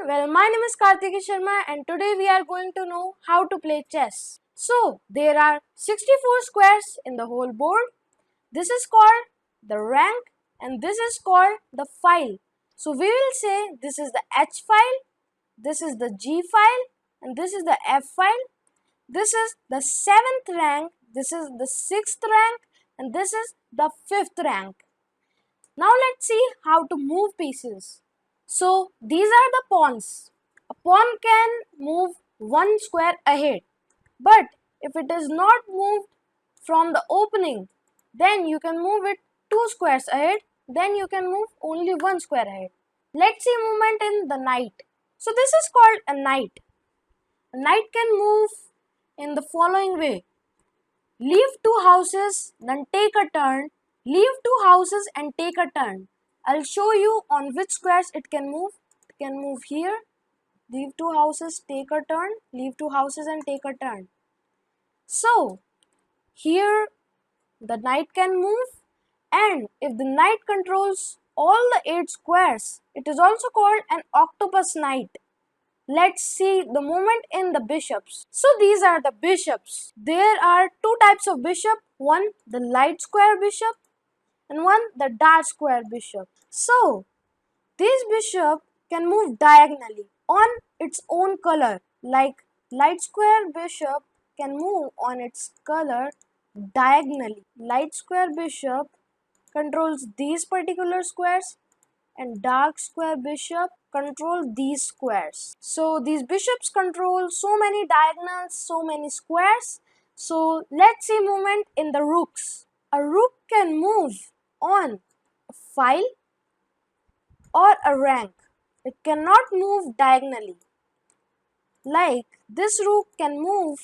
Well, my name is Karthikeya Sharma and today we are going to know how to play chess. So, there are 64 squares in the whole board. This is called the rank and this is called the file. So, we will say this is the H file, this is the G file and this is the F file. This is the 7th rank, this is the 6th rank and this is the 5th rank. Now, let's see how to move pieces. So these are the pawns. A pawn can move one square ahead, but if it is not moved from the opening, then you can move it two squares ahead, then you can move only one square ahead. Let's see movement in the knight. So this is called a knight. A knight can move in the following way. Leave two houses, then take a turn. Leave two houses and take a turn. I'll show you on which squares it can move. It can move here. Leave two houses, take a turn. Leave two houses and take a turn. So, here the knight can move, and if the knight controls all the 8 squares, it is also called an octopus knight. Let's see the movement in the bishops. So these are the bishops. There are two types of bishop. One, the light square bishop, and one, the dark square bishop. So this bishop can move diagonally on its own color. Like light square bishop can move on its color diagonally. Light square bishop controls these particular squares and dark square bishop control these squares. So these bishops control so many diagonals, so many squares. So let's see movement in the rooks. A rook can move on a file or a rank. It cannot move diagonally. Like this rook can move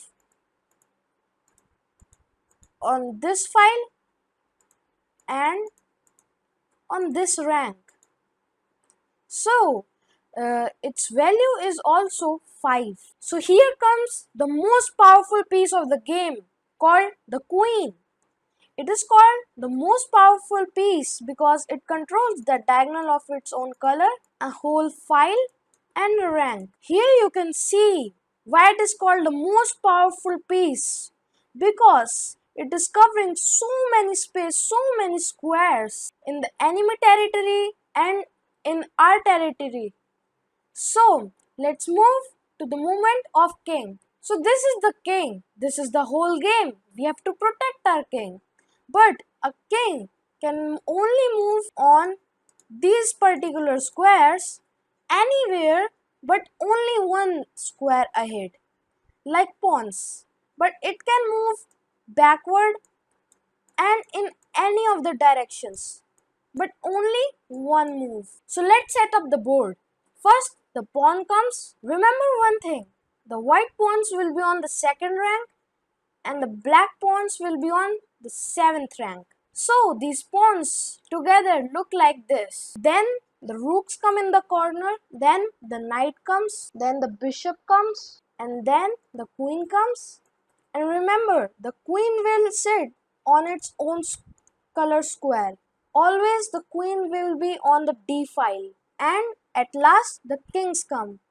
on this file and on this rank. So its value is also 5. So here comes the most powerful piece of the game called the queen. It is called the most powerful piece because it controls the diagonal of its own color, a whole file and a rank. Here you can see why it is called the most powerful piece, because it is covering so many space, so many squares in the enemy territory and in our territory. So let's move to the movement of king. So this is the king. This is the whole game. We have to protect our king. But a king can only move on these particular squares anywhere but only one square ahead, like pawns. But it can move backward and in any of the directions, but only one move. So let's set up the board. First, the pawn comes. Remember one thing, the white pawns will be on the 2nd rank and the black pawns will be on the 7th rank. So these pawns together look like this. Then the rooks come in the corner, then the knight comes, then the bishop comes, and then the queen comes. And remember, the queen will sit on its own color square. Always the queen will be on the D file. And at last the kings come.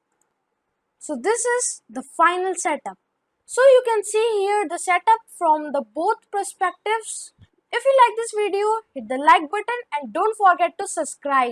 So this is the final setup. So you can see here the setup from the both perspectives. If you like this video, hit the like button and don't forget to subscribe.